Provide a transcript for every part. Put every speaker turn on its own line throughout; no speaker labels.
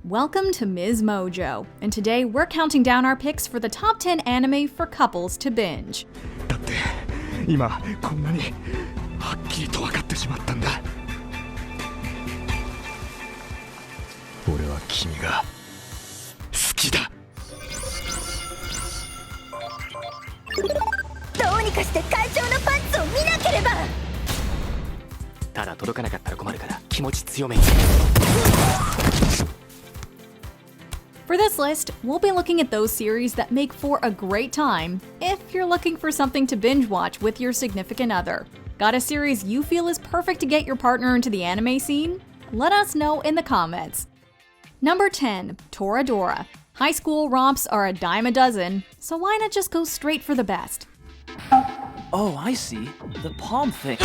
Welcome to MsMojo, and today we're counting down our picks for the top 10 anime for couples to binge.
だって今こんなにはっきりと分かってしまったんだ。俺は君が好きだ。
どうにかして会長のパンツを見なければ。
ただ届かなかったら困るから気持ち強めに。
For this list, we'll be looking at those series that make for a great time if you're looking for something to binge watch with your significant other. Got a series you feel is perfect to get your partner into the anime scene? Let us know in the comments. Number 10, Toradora. High school romps are a dime a dozen, so why not just go straight for the best?
Oh, I see. The palm thing.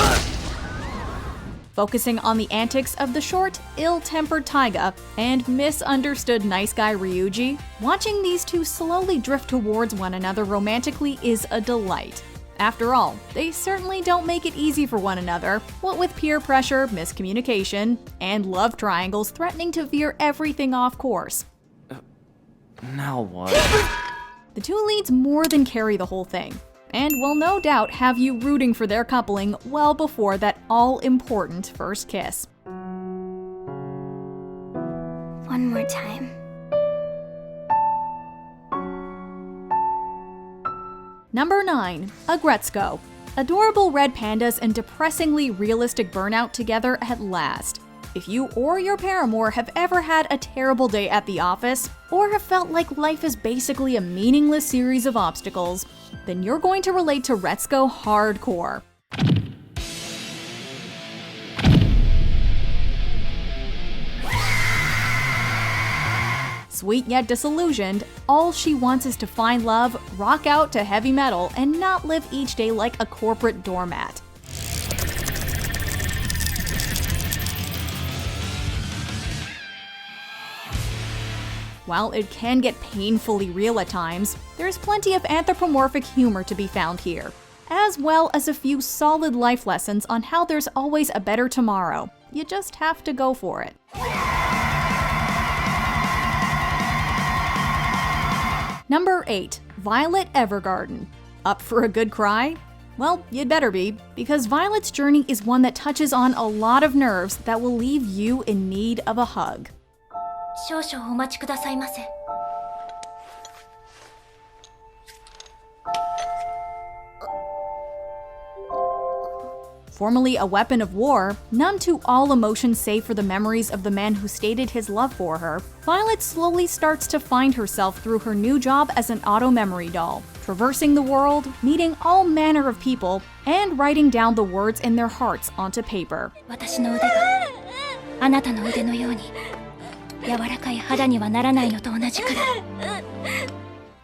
Focusing on the antics of the short, ill-tempered Taiga and misunderstood nice guy Ryuji, watching these two slowly drift towards one another romantically is a delight. After all, they certainly don't make it easy for one another, what with peer pressure, miscommunication, and love triangles threatening to veer everything off course.
Now what?
The two leads more than carry the whole thing, and will no doubt have you rooting for their coupling well before that all-important first kiss.
One more time.
Number 9, Aggretsuko. Adorable red pandas and depressingly realistic burnout together at last. If you or your paramour have ever had a terrible day at the office, or have felt like life is basically a meaningless series of obstacles, then you're going to relate to Retsuko hardcore. Sweet yet disillusioned, all she wants is to find love, rock out to heavy metal, and not live each day like a corporate doormat. While it can get painfully real at times, there's plenty of anthropomorphic humor to be found here, as well as a few solid life lessons on how there's always a better tomorrow. You just have to go for it. Number 8, Violet Evergarden. Up for a good cry? Well, you'd better be, because Violet's journey is one that touches on a lot of nerves that will leave you in need of a hug.
少々お待ちくださいませ。
Formerly a weapon of war, numb to all emotions save for the memories of the man who stated his love for her, Violet slowly starts to find herself through her new job as an auto memory doll, traversing the world, meeting all manner of people, and writing down the words in their hearts onto paper.
私の腕があなたの腕のように柔らかい肌にはならないのと同じくらい。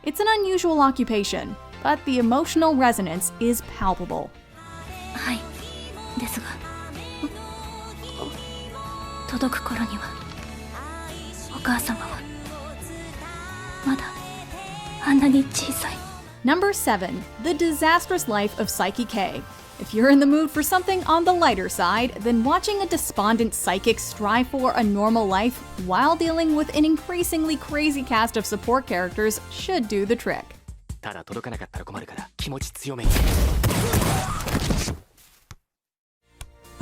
It's an unusual occupation, but the emotional resonance is palpable.
はい、ですが届く頃にはお母様はまだあんなに小さい。
Number 7, The Disastrous Life of Saiki K. If you're in the mood for something on the lighter side, then watching a despondent psychic strive for a normal life while dealing with an increasingly crazy cast of support characters should do the trick.
ただ届かなかったら困るから気持ち強めに。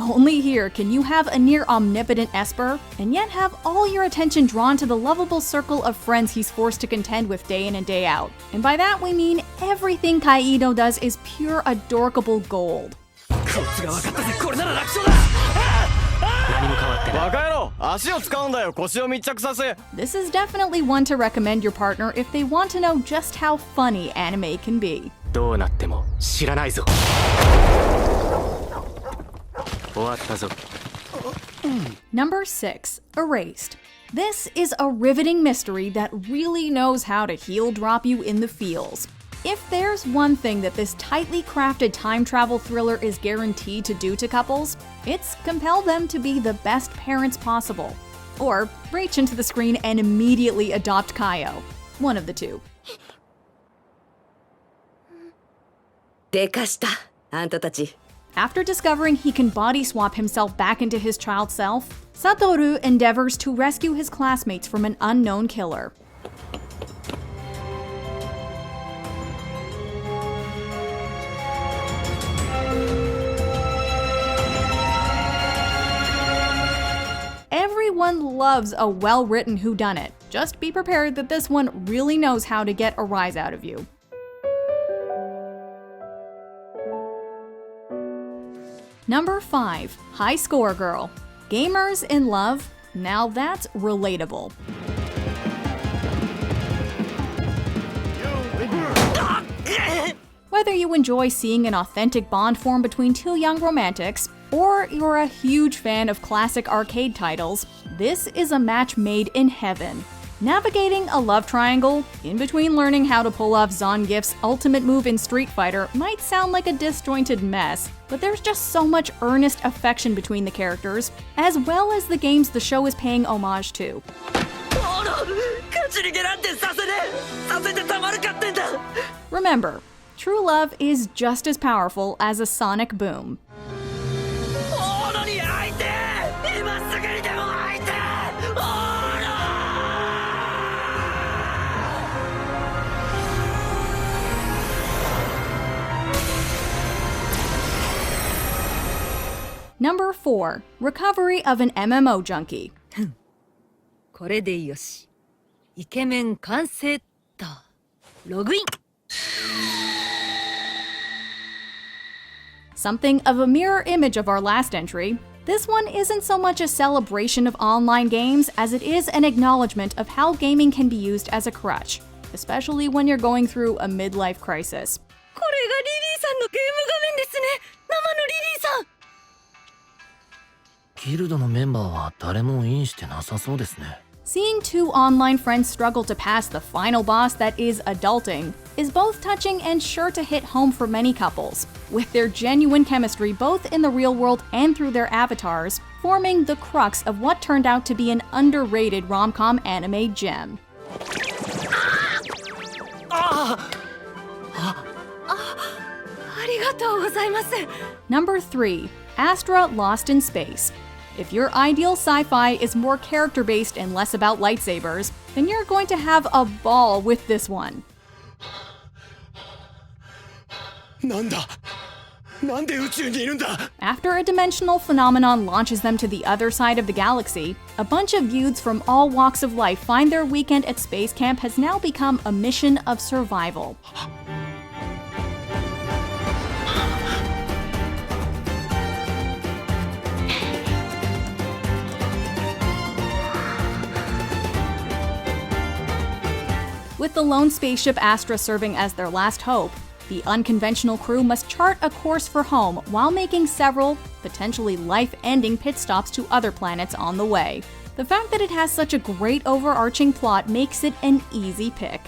Only here can you have a near omnipotent Esper, and yet have all your attention drawn to the lovable circle of friends he's forced to contend with day in and day out. And by that we mean everything Kaido does is pure adorable gold.
こいつが分かったぜ、これなら楽勝だ。何も変わってない。
バカ野郎、足を使うんだよ、腰を密着させ。
This is definitely one to recommend your partner if they want to know just how funny anime can be.
どうなっても知らないぞ。終わったぞ。
Number 6, Erased. This is a riveting mystery that really knows how to heel drop you in the feels. If there's one thing that this tightly crafted time travel thriller is guaranteed to do to couples, it's compel them to be the best parents possible. Or reach into the screen and immediately adopt Kaio. One of the two.
でかした、あんたたち。
After discovering he can body swap himself back into his child self, Satoru endeavors to rescue his classmates from an unknown killer. Everyone loves a well-written whodunit. Just be prepared that this one really knows how to get a rise out of you. Number 5. High Score Girl. Gamers in love? Now that's relatable. Whether you enjoy seeing an authentic bond form between two young romantics, or you're a huge fan of classic arcade titles, this is a match made in heaven. Navigating a love triangle, in between learning how to pull off Zangief's ultimate move in Street Fighter, might sound like a disjointed mess, but there's just so much earnest affection between the characters, as well as the games the show is paying homage to. Remember, true love is just as powerful as a sonic boom. Number 4. Recovery of an MMO Junkie.
これでよし。イケメン完成っと。ログイン。
Something of a mirror image of our last entry, this one isn't so much a celebration of online games as it is an acknowledgement of how gaming can be used as a crutch, especially when you're going through a midlife crisis.
これがリリーさんのゲーム画面ですね。生のリリーさん。
ギルドのメンバーは誰もインしてなさそうですね。
Seeing two online friends struggle to pass the final boss that is adulting is both touching and sure to hit home for many couples, with their genuine chemistry both in the real world and through their avatars, forming the crux of what turned out to be an underrated rom-com anime gem. Number 3. Astra Lost in Space. If your ideal sci-fi is more character-based and less about lightsabers, then you're going to have a ball with this one.
なんだなんで宇宙にいるんだ
After a dimensional phenomenon launches them to the other side of the galaxy, a bunch of youths from all walks of life find their weekend at space camp has now become a mission of survival. With the lone spaceship Astra serving as their last hope, the unconventional crew must chart a course for home while making several, potentially life-ending pit stops to other planets on the way. The fact that it has such a great overarching plot makes it an easy pick.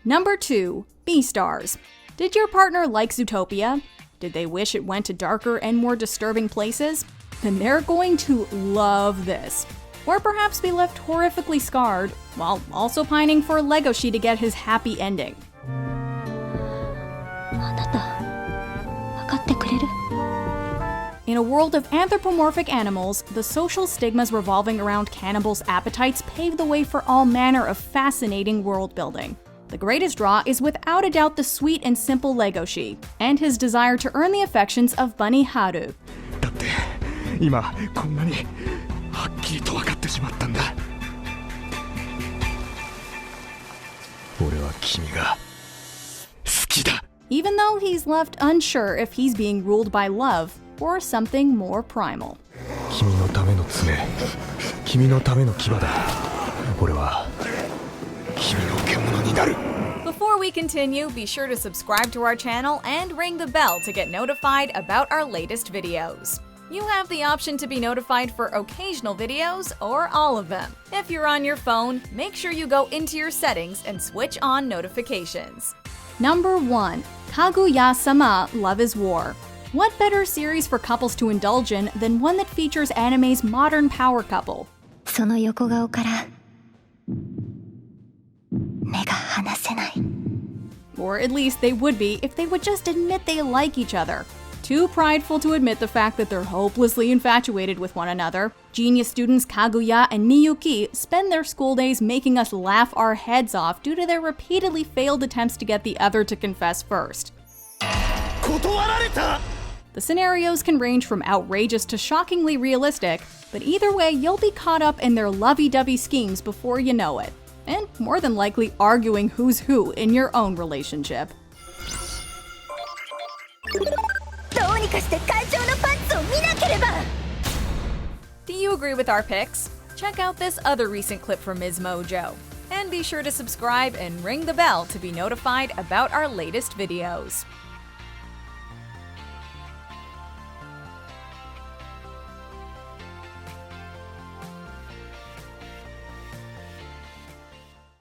Number 2. Beastars. Did your partner like Zootopia? Did they wish it went to darker and more disturbing places? Then they're going to love this. Or perhaps be left horrifically scarred, while also pining for Legoshi to get his happy ending.
あなた、わかってくれる?
In a world of anthropomorphic animals, the social stigmas revolving around cannibals' appetites pave the way for all manner of fascinating world building. The greatest draw is without a doubt the sweet and simple Legoshi, and his desire to earn the affections of Bunny Haru.
だって今こんなにはっきりと分かってしまったんだ俺は君が好きだ
Even though he's left unsure if he's being ruled by love or something more primal.
君のための爪君のための牙だ俺は君の獣になる
Before we continue, be sure to subscribe to our channel and ring the bell to get notified about our latest videos. You have the option to be notified for occasional videos or all of them. If you're on your phone, make sure you go into your settings and switch on notifications. Number 1. Kaguya-sama Love is War. What better series for couples to indulge in than one that features anime's modern power couple?
その横顔から目が離せない。
Or at least they would be if they would just admit they like each other. Too prideful to admit the fact that they're hopelessly infatuated with one another, genius students Kaguya and Miyuki spend their school days making us laugh our heads off due to their repeatedly failed attempts to get the other to confess first. The scenarios can range from outrageous to shockingly realistic, but either way you'll be caught up in their lovey-dovey schemes before you know it, and more than likely arguing who's who in your own relationship. Do you agree with our picks? Check out this other recent clip from MsMojo. And be sure to subscribe and ring the bell to be notified about our latest videos.